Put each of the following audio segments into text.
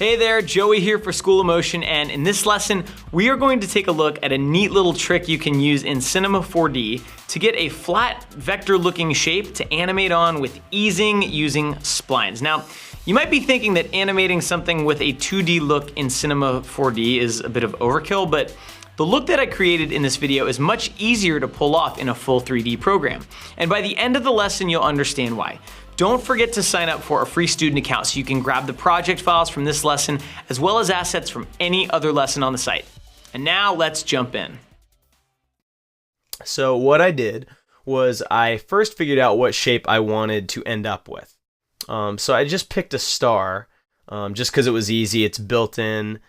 Hey there, Joey here for School of Motion, and in this lesson, we are going to take a look at a neat little trick you can use in Cinema 4D to get a flat vector-looking shape to animate on with easing using splines. Now, you might be thinking that animating something with a 2D look in Cinema 4D is a bit of overkill, but the look that I created in this video is much easier to pull off in a full 3D program. And by the end of the lesson, you'll understand why. Don't forget to sign up for a free student account so you can grab the project files from this lesson as well as assets from any other lesson on the site. And now let's jump in. So what I did was I first figured out what shape I wanted to end up with. So I just picked a star just because it was easy. It's built in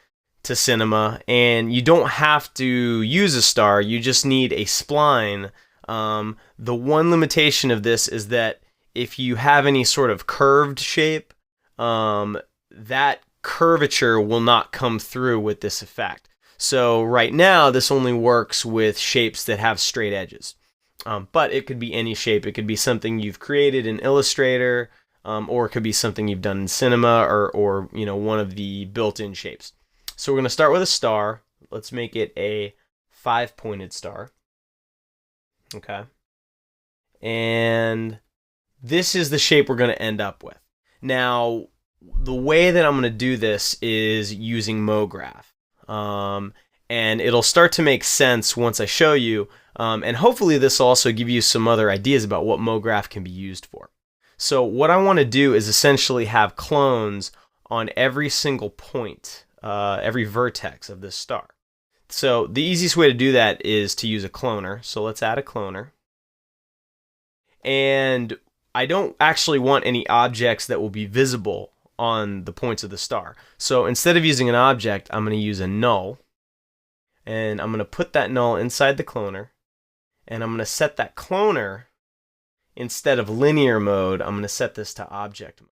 to Cinema, and you don't have to use a star. You just need a spline. The one limitation of this is that if you have any sort of curved shape, that curvature will not come through with this effect. So right now, this only works with shapes that have straight edges. But it could be any shape. It could be something you've created in Illustrator, or it could be something you've done in Cinema, or you know, one of the built-in shapes. So we're going to start with a star. Let's make it a 5-pointed star. Okay. And this is the shape we're going to end up with. Now, the way that I'm going to do this is using MoGraph. And it'll start to make sense once I show you. And hopefully this will also give you some other ideas about what MoGraph can be used for. So what I want to do is essentially have clones on every single point, every vertex of this star. So the easiest way to do that is to use a cloner. So let's add a cloner. And I don't actually want any objects that will be visible on the points of the star. So instead of using an object, I'm going to use a null. And I'm going to put that null inside the cloner. And I'm going to set that cloner, instead of linear mode, I'm going to set this to object mode.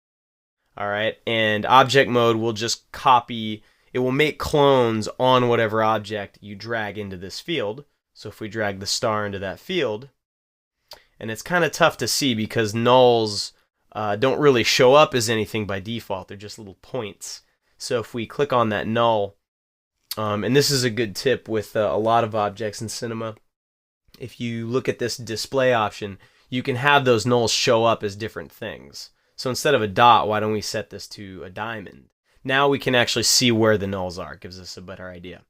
All right, and object mode will just copy, it will make clones on whatever object you drag into this field. So if we drag the star into that field, and it's kind of tough to see because nulls don't really show up as anything by default. They're just little points. So if we click on that null, and this is a good tip with a lot of objects in Cinema, if you look at this display option, you can have those nulls show up as different things. So instead of a dot, why don't we set this to a diamond? Now we can actually see where the nulls are. It gives us a better idea.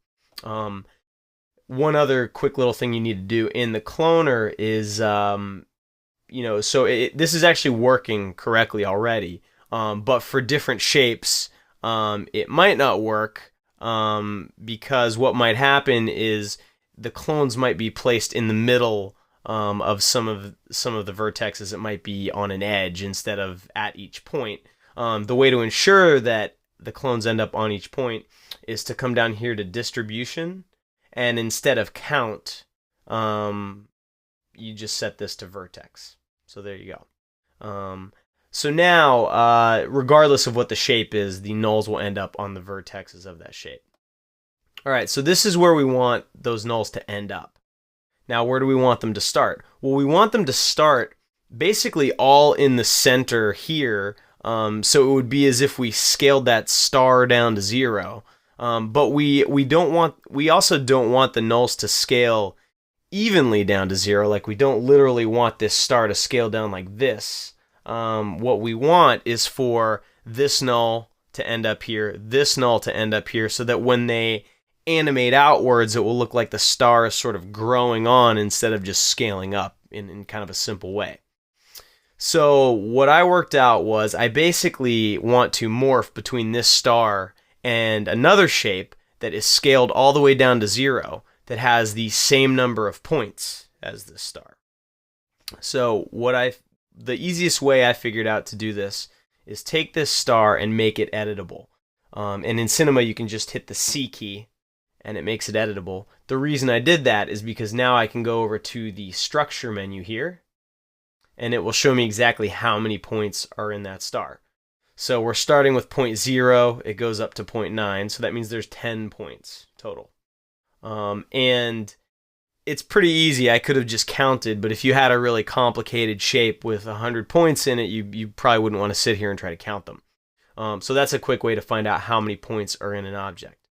One other quick little thing you need to do in the cloner is, you know, so this is actually working correctly already, but for different shapes, it might not work, because what might happen is the clones might be placed in the middle of some of the vertexes. It might be on an edge instead of at each point. The way to ensure that the clones end up on each point is to come down here to distribution. And instead of count, you just set this to vertex. So there you go. So now, regardless of what the shape is, the nulls will end up on the vertexes of that shape. All right, so this is where we want those nulls to end up. Now, where do we want them to start? Well, we want them to start basically all in the center here. So it would be as if we scaled that star down to 0. But we also don't want the nulls to scale evenly down to 0. Like, we don't literally want this star to scale down like this. What we want is for this null to end up here, this null to end up here, so that when they animate outwards, it will look like the star is sort of growing on instead of just scaling up in kind of a simple way. So what I worked out was I basically want to morph between this star and another shape that is scaled all the way down to 0 that has the same number of points as this star. So the easiest way I figured out to do this is take this star and make it editable. And in Cinema, you can just hit the C key and it makes it editable. The reason I did that is because now I can go over to the structure menu here, and it will show me exactly how many points are in that star. So we're starting with 0.0, it goes up to 0.9, so that means there's 10 points total. And it's pretty easy. I could have just counted, but if you had a really complicated shape with 100 points in it, you probably wouldn't want to sit here and try to count them. So that's a quick way to find out how many points are in an object.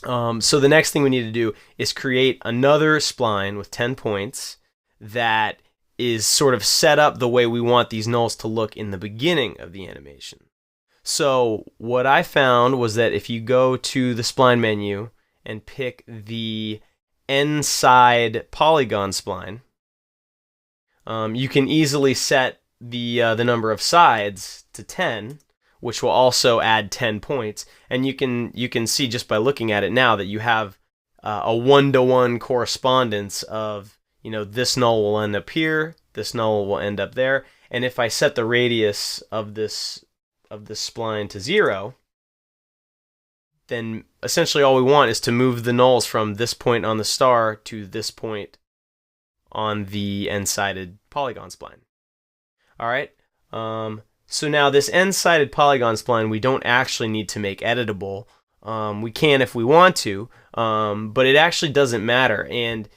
So the next thing we need to do is create another spline with 10 points that is sort of set up the way we want these nulls to look in the beginning of the animation. So what I found was that if you go to the spline menu and pick the N side polygon spline, you can easily set the number of sides to 10, which will also add 10 points. And you can see just by looking at it now that you have a one-to-one correspondence of, this null will end up here, this null will end up there. And if I set the radius of this spline to 0, then essentially all we want is to move the nulls from this point on the star to this point on the n-sided polygon spline. All right. So now this n-sided polygon spline we don't actually need to make editable. We can if we want to, but it actually doesn't matter. And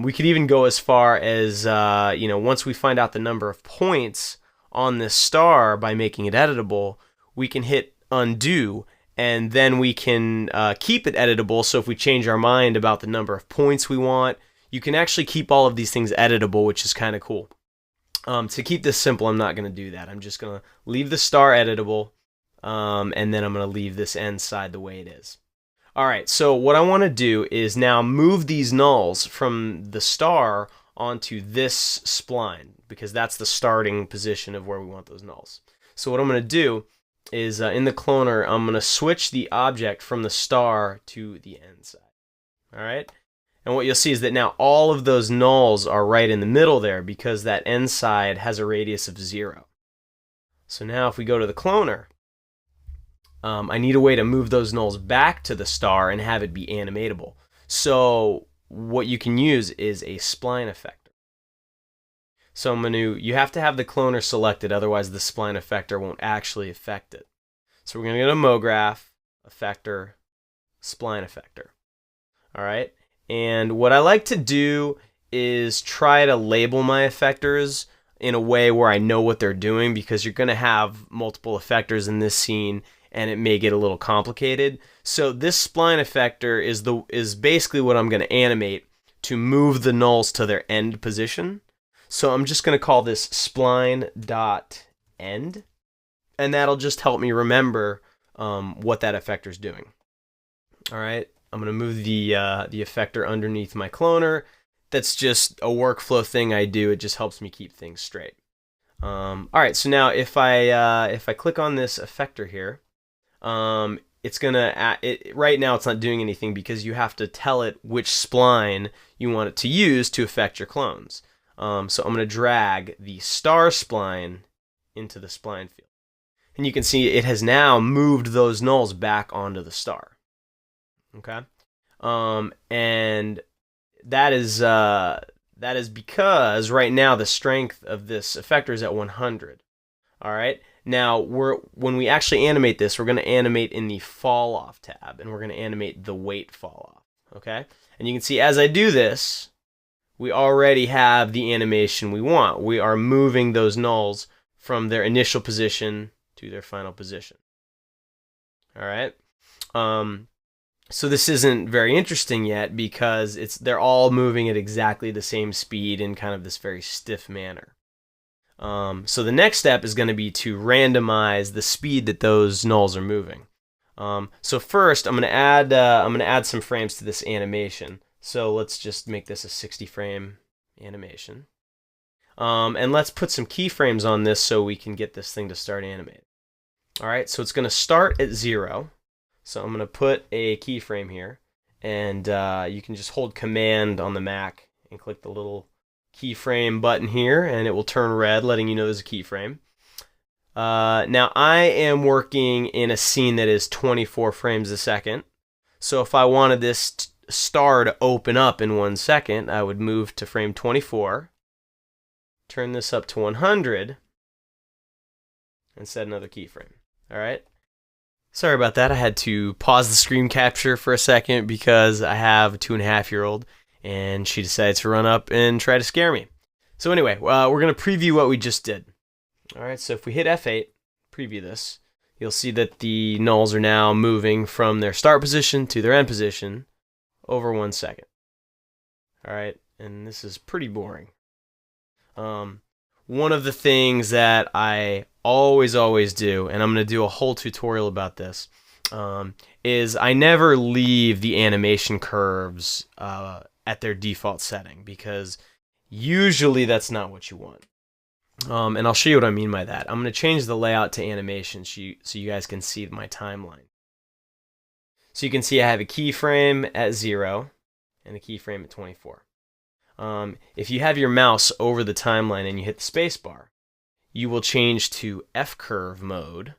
we could even go as far as once we find out the number of points on this star by making it editable, we can hit undo, and then we can keep it editable. So if we change our mind about the number of points we want, you can actually keep all of these things editable, which is kind of cool. To keep this simple, I'm not going to do that. I'm just going to leave the star editable, and then I'm going to leave this end side the way it is. All right, so what I want to do is now move these nulls from the star onto this spline, because that's the starting position of where we want those nulls. So what I'm going to do is in the cloner, I'm going to switch the object from the star to the end side. All right? And what you'll see is that now all of those nulls are right in the middle there because that end side has a radius of 0. So now if we go to the cloner, I need a way to move those nulls back to the star and have it be animatable. So what you can use is a spline effector. So you have to have the cloner selected, otherwise the spline effector won't actually affect it. So we're going to go to MoGraph, effector, spline effector. All right. And what I like to do is try to label my effectors in a way where I know what they're doing, because you're going to have multiple effectors in this scene and it may get a little complicated. So this spline effector is basically what I'm going to animate to move the nulls to their end position. So I'm just going to call this spline.end, and that'll just help me remember what that effector is doing. All right. I'm going to move the effector underneath my cloner. That's just a workflow thing I do. It just helps me keep things straight. All right, so now if I click on this effector here, it's gonna right now it's not doing anything because you have to tell it which spline you want it to use to affect your clones. So I'm going to drag the star spline into the spline field, and you can see it has now moved those nulls back onto the star. Okay, and that is because right now the strength of this effector is at 100. All right. Now when we actually animate this, we're going to animate in the fall off tab, and we're going to animate the weight fall off. Okay, and you can see as I do this, we already have the animation we want. We are moving those nulls from their initial position to their final position. All right. So this isn't very interesting yet because they're all moving at exactly the same speed in kind of this very stiff manner. So the next step is going to be to randomize the speed that those nulls are moving. So first, I'm going to add some frames to this animation. So let's just make this a 60 frame animation, and let's put some keyframes on this so we can get this thing to start animating. All right, so it's going to start at 0. So I'm going to put a keyframe here, and you can just hold Command on the Mac and click the little keyframe button here, and it will turn red, letting you know there's a keyframe. Now I am working in a scene that is 24 frames a second. So if I wanted this star to open up in 1 second, I would move to frame 24, turn this up to 100, and set another keyframe. All right. Sorry about that. I had to pause the screen capture for a second because I have a 2.5-year-old and she decided to run up and try to scare me. So anyway, we're going to preview what we just did. All right, so if we hit F8, preview this, you'll see that the nulls are now moving from their start position to their end position over 1 second. All right, and this is pretty boring. One of the things that I always do, and I'm going to do a whole tutorial about this, is I never leave the animation curves at their default setting, because usually that's not what you want. And I'll show you what I mean by that. I'm going to change the layout to animation so you guys can see my timeline. So you can see I have a keyframe at 0 and a keyframe at 24. If you have your mouse over the timeline and you hit the spacebar, you will change to F-curve mode.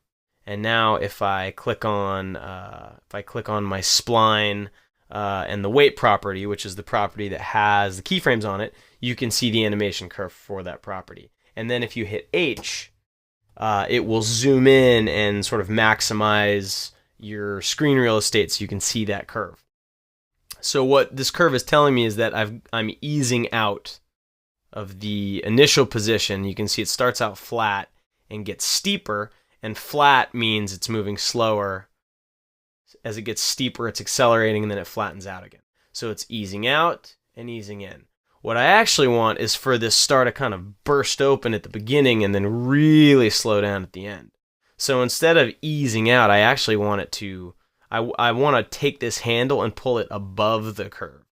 And now if I click on my spline and the weight property, which is the property that has the keyframes on it, you can see the animation curve for that property. And then if you hit H, it will zoom in and sort of maximize your screen real estate so you can see that curve. So what this curve is telling me is that I'm easing out of the initial position. You can see it starts out flat and gets steeper, and flat means it's moving slower. As it gets steeper, it's accelerating, and then it flattens out again. So it's easing out and easing in. What I actually want is for this star to kind of burst open at the beginning and then really slow down at the end. So instead of easing out, I actually want it to, I want to take this handle and pull it above the curve.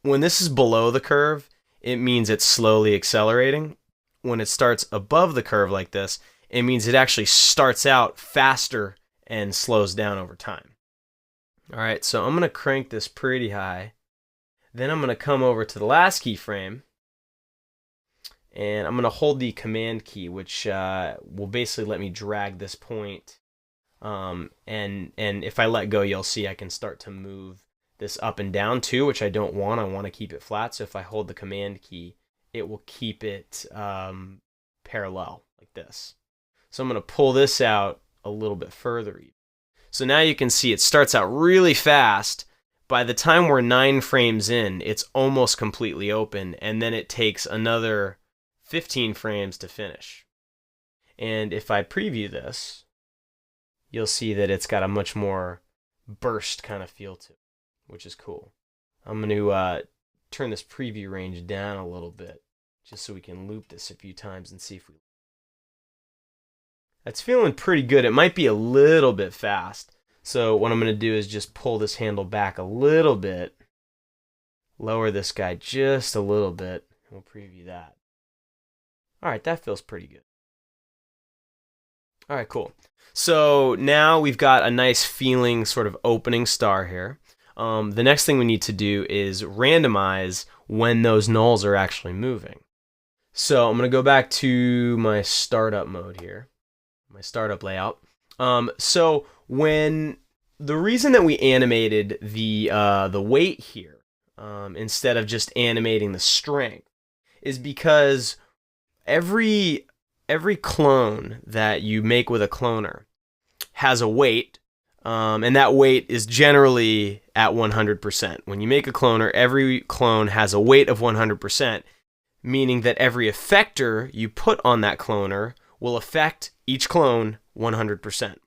When this is below the curve, it means it's slowly accelerating. When it starts above the curve like this, it means it actually starts out faster and slows down over time. All right, so I'm going to crank this pretty high. Then I'm going to come over to the last keyframe, and I'm going to hold the command key, which will basically let me drag this point. And if I let go, you'll see I can start to move this up and down too, which I don't want. I want to keep it flat. So if I hold the command key, it will keep it parallel like this. So I'm going to pull this out a little bit further. So now you can see it starts out really fast. By the time we're 9 frames in, it's almost completely open, and then it takes another 15 frames to finish. And if I preview this, you'll see that it's got a much more burst kind of feel to it, which is cool. I'm going to turn this preview range down a little bit, just so we can loop this a few times and see if we... That's feeling pretty good. It might be a little bit fast. So what I'm going to do is just pull this handle back a little bit, lower this guy just a little bit, and we'll preview that. All right, that feels pretty good. All right, cool. So now we've got a nice feeling sort of opening star here. The next thing we need to do is randomize when those nulls are actually moving. So I'm going to go back to my startup mode here, my startup layout. So when the reason that we animated the weight here instead of just animating the strength is because every clone that you make with a cloner has a weight, and that weight is generally at 100%. When you make a cloner, every clone has a weight of 100%, meaning that every effector you put on that cloner will affect each clone 100%.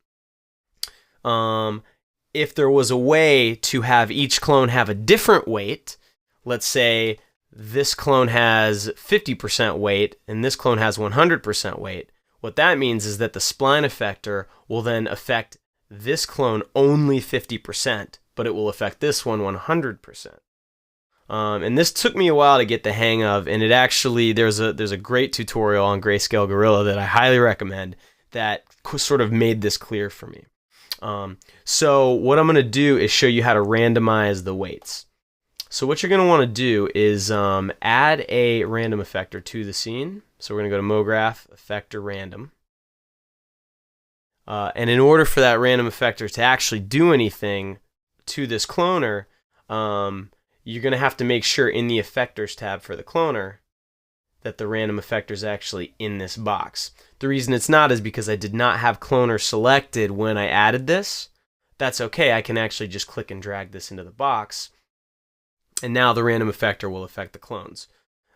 If there was a way to have each clone have a different weight, let's say this clone has 50% weight and this clone has 100% weight, what that means is that the spline effector will then affect this clone only 50%, but it will affect this one 100%. And this took me a while to get the hang of, and it actually, there's a great tutorial on Grayscale Gorilla that I highly recommend that sort of made this clear for me. So what I'm going to do is show you how to randomize the weights. So what you're going to want to do is add a random effector to the scene. So we're going to go to MoGraph, Effector Random. And in order for that random effector to actually do anything to this cloner, you're going to have to make sure in the Effectors tab for the cloner that the random effector is actually in this box. The reason it's not is because I did not have cloner selected when I added this. That's okay, I can actually just click and drag this into the box, and now the random effector will affect the clones.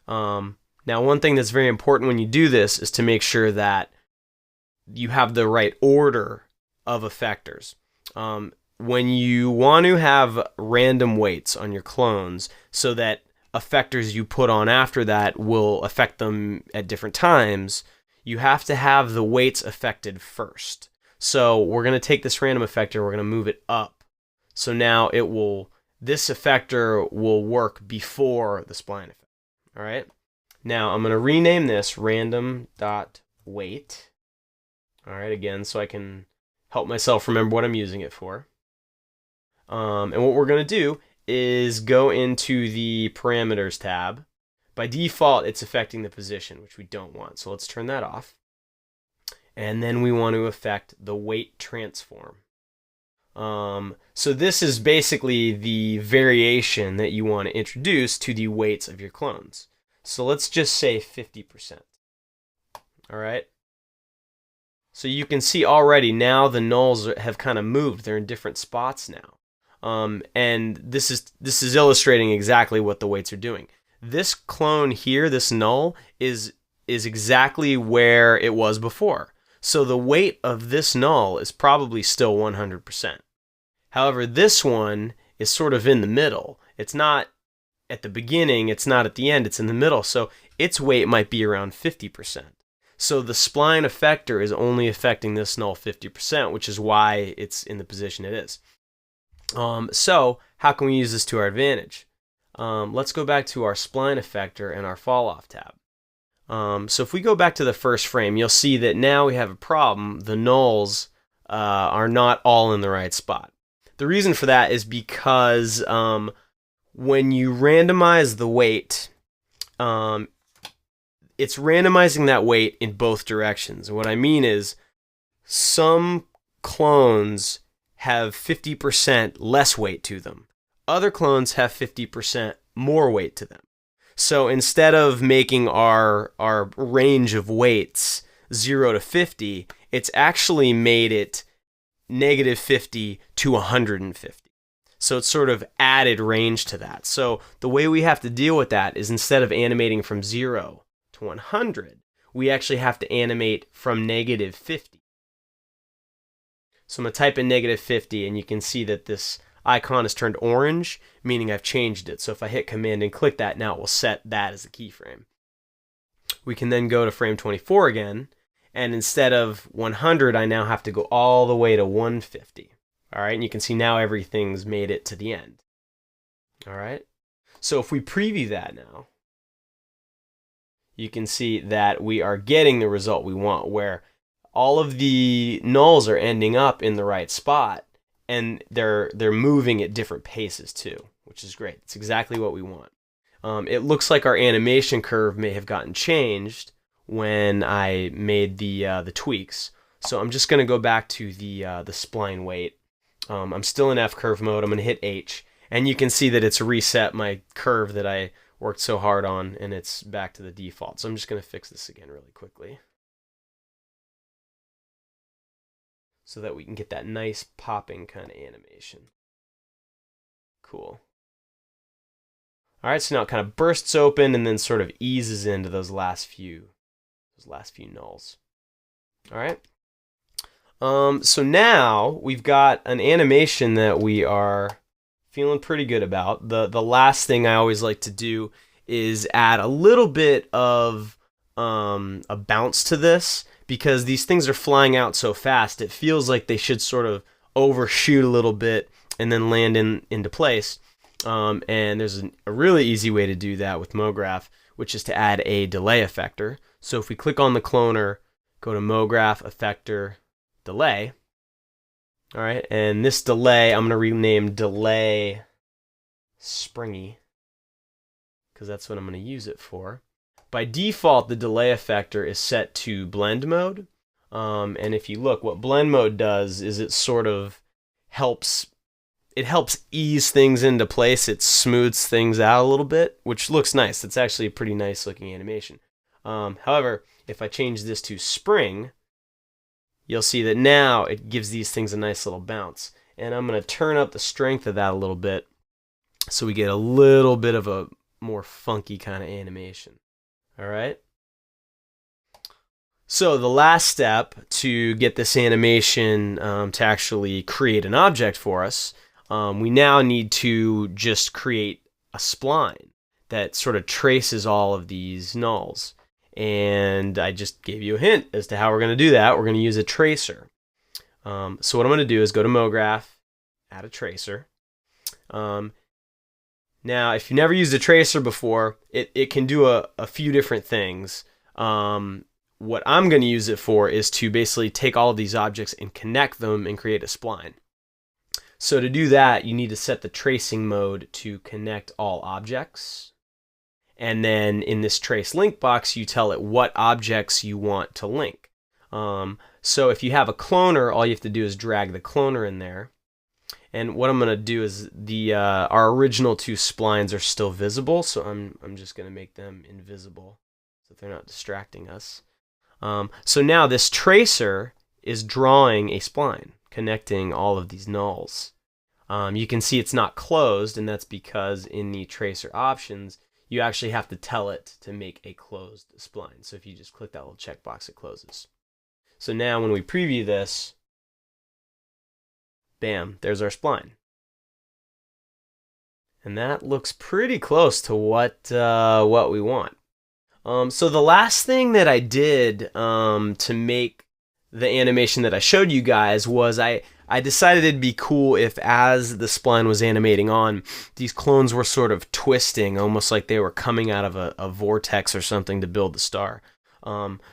Now one thing that's very important when you do this is to make sure that you have the right order of effectors. When you want to have random weights on your clones so that effectors you put on after that will affect them at different times, you have to have the weights affected first. So we're going to take this random effector, we're going to move it up. So now this effector will work before the spline effect. All right. Now I'm going to rename this random.weight. All right, again, so I can help myself remember what I'm using it for. And what we're going to do is go into the parameters tab. By default, it's affecting the position, which we don't want. So let's turn that off. And then we want to affect the weight transform. So this is basically the variation that you want to introduce to the weights of your clones. So let's just say 50%. All right. So you can see already now the nulls have kind of moved. They're in different spots now. And this is illustrating exactly what the weights are doing. This clone here, this null, is exactly where it was before. So the weight of this null is probably still 100%. However, this one is sort of in the middle. It's not at the beginning, it's not at the end, it's in the middle. So its weight might be around 50%. So the spline effector is only affecting this null 50%, which is why it's in the position it is. So how can we use this to our advantage? Let's go back to our spline effector and our fall off tab. So if we go back to the first frame, you'll see that now we have a problem. The nulls are not all in the right spot. The reason for that is because when you randomize the weight, it's randomizing that weight in both directions. What I mean is some clones have 50% less weight to them. Other clones have 50% more weight to them. So instead of making our range of weights 0 to 50, it's actually made it -50 to 150. So it's sort of added range to that. So the way we have to deal with that is instead of animating from 0 to 100, we actually have to animate from -50. So I'm going to type in -50, and you can see that this icon is turned orange, meaning I've changed it. So if I hit Command and click that, now it will set that as the keyframe. We can then go to frame 24 again, and instead of 100, I now have to go all the way to 150. All right, and you can see now everything's made it to the end. All right, so if we preview that now, you can see that we are getting the result we want, where all of the nulls are ending up in the right spot, and they're moving at different paces too, which is great. It's exactly what we want. It looks like our animation curve may have gotten changed when I made the tweaks. So I'm just going to go back to the spline weight. I'm still in F curve mode. I'm going to hit H, and you can see that it's reset my curve that I worked so hard on, and it's back to the default. So I'm just going to fix this again really quickly, so that we can get that nice popping kind of animation. Cool. All right, so now it kind of bursts open and then sort of eases into those last few nulls. All right. So now we've got an animation that we are feeling pretty good about. The last thing I always like to do is add a little bit of a bounce to this, because these things are flying out so fast, it feels like they should sort of overshoot a little bit and then land into place. And there's a really easy way to do that with MoGraph, which is to add a delay effector. So if we click on the cloner, go to MoGraph, effector, delay. All right, and this delay, I'm going to rename delay springy, because that's what I'm going to use it for. By default, the delay effector is set to blend mode. And if you look, what blend mode does is it sort of helps ease things into place. It smooths things out a little bit, which looks nice. It's actually a pretty nice looking animation. However, if I change this to spring, you'll see that now it gives these things a nice little bounce. And I'm going to turn up the strength of that a little bit so we get a little bit of a more funky kind of animation. All right. So the last step to get this animation to actually create an object for us, we now need to just create a spline that sort of traces all of these nulls. And I just gave you a hint as to how we're going to do that. We're going to use a tracer. So what I'm going to do is go to MoGraph, add a tracer. Now, if you never used a tracer before, it can do a few different things. What I'm going to use it for is to basically take all of these objects and connect them and create a spline. So to do that, you need to set the tracing mode to connect all objects. And then in this trace link box, you tell it what objects you want to link. So if you have a cloner, all you have to do is drag the cloner in there. And what I'm going to do is our original two splines are still visible, so I'm just going to make them invisible so they're not distracting us. So now this tracer is drawing a spline, connecting all of these nulls. You can see it's not closed, and that's because in the tracer options, you actually have to tell it to make a closed spline. So if you just click that little checkbox, it closes. So now when we preview this, bam, there's our spline. And that looks pretty close to what we want. So the last thing that I did to make the animation that I showed you guys was I decided it'd be cool if, as the spline was animating on, these clones were sort of twisting, almost like they were coming out of a vortex or something to build the star.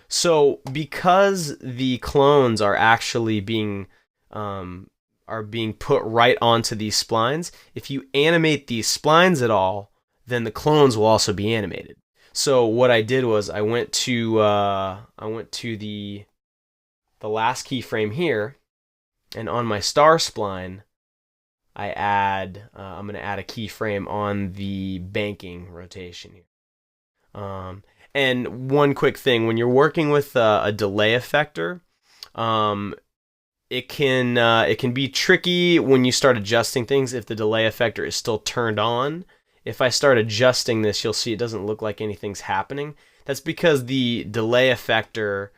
So because the clones are actually being put right onto these splines, if you animate these splines at all, then the clones will also be animated. So what I did was I went to the last keyframe here, and on my star spline, I'm going to add a keyframe on the banking rotation here. And one quick thing, when you're working with a delay effector, it can be tricky when you start adjusting things if the delay effector is still turned on. If I start adjusting this, you'll see it doesn't look like anything's happening. That's because the delay effector,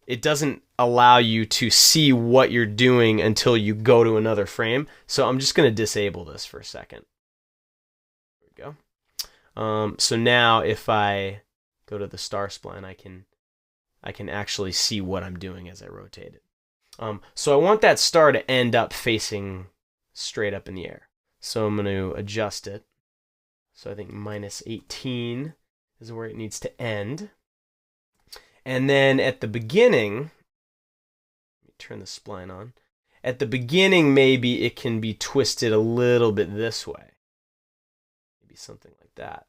it doesn't allow you to see what you're doing until you go to another frame. So I'm just going to disable this for a second. There we go. So now if I go to the star spline, I can actually see what I'm doing as I rotate it. So I want that star to end up facing straight up in the air. So I'm going to adjust it. So I think -18 is where it needs to end. And then at the beginning, let me turn the spline on. At the beginning, maybe it can be twisted a little bit this way. Maybe something like that.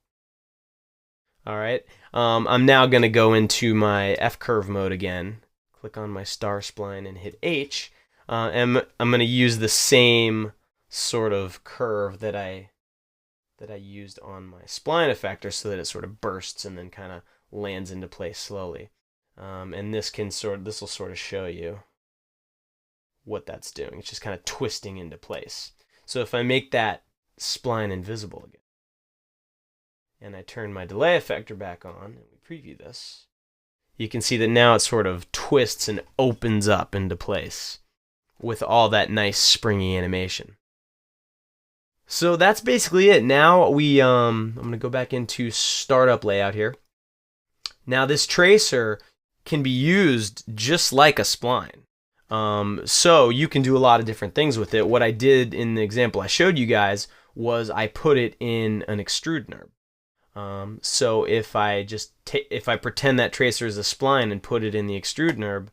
All right. I'm now going to go into my F-curve mode again. Click on my star spline and hit H. And I'm going to use the same sort of curve that I used on my spline effector, so that it sort of bursts and then kind of lands into place slowly. And this will sort of show you what that's doing. It's just kind of twisting into place. So if I make that spline invisible again, and I turn my delay effector back on, and we preview this, you can see that now it sort of twists and opens up into place with all that nice springy animation. So that's basically it. Now I'm going to go back into startup layout here. Now this tracer can be used just like a spline. So you can do a lot of different things with it. What I did in the example I showed you guys was I put it in an extrude NURB. So if I pretend that tracer is a spline and put it in the extrude NURB,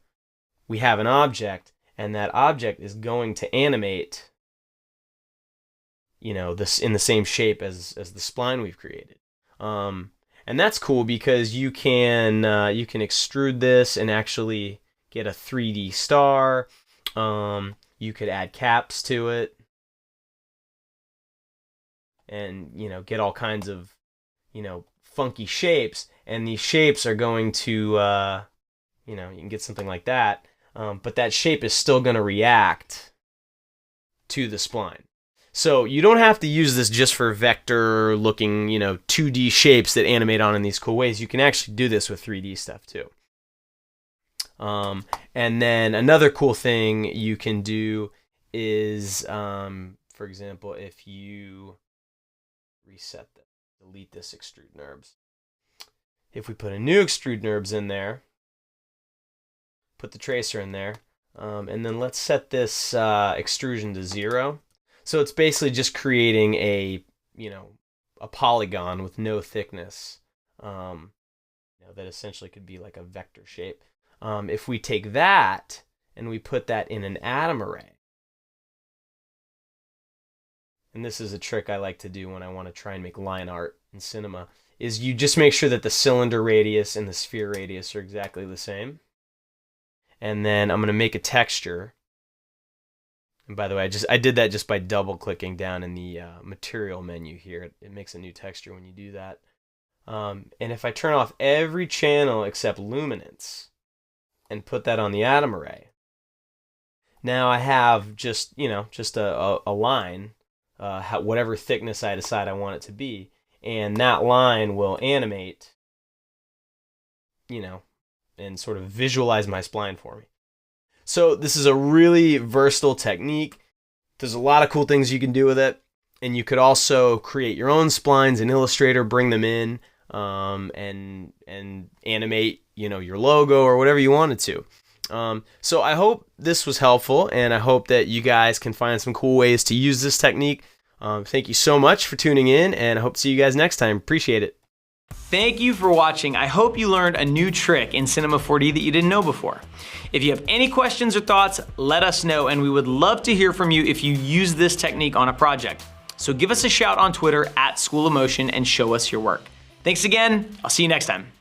we have an object, and that object is going to animate, this in the same shape as the spline we've created. And that's cool because you can extrude this and actually get a 3D star. You could add caps to it, and get all kinds of funky shapes. And these shapes are going to you can get something like that, but that shape is still going to react to the spline. So you don't have to use this just for vector looking, 2D shapes that animate on in these cool ways. You can actually do this with 3D stuff too. And then another cool thing you can do is, for example, if you reset this, delete this extrude NURBS. If we put a new extrude NURBS in there, put the tracer in there, and then let's set this extrusion to 0. So it's basically just creating a polygon with no thickness. That essentially could be like a vector shape. If we take that and we put that in an atom array, and this is a trick I like to do when I want to try and make line art in Cinema, is you just make sure that the cylinder radius and the sphere radius are exactly the same. And then I'm going to make a texture. And by the way, I did that just by double clicking down in the material menu here. It makes a new texture when you do that. And if I turn off every channel except luminance and put that on the atom array, now I have just a line, whatever thickness I decide I want it to be, and that line will animate, and sort of visualize my spline for me. So this is a really versatile technique. There's a lot of cool things you can do with it, and you could also create your own splines in Illustrator, bring them in, and animate, your logo or whatever you wanted to. So I hope this was helpful, and I hope that you guys can find some cool ways to use this technique. Thank you so much for tuning in, and I hope to see you guys next time. Appreciate it. Thank you for watching. I hope you learned a new trick in Cinema 4D that you didn't know before. If you have any questions or thoughts, let us know, and we would love to hear from you if you use this technique on a project. So give us a shout on Twitter @School of Motion and show us your work. Thanks again. I'll see you next time.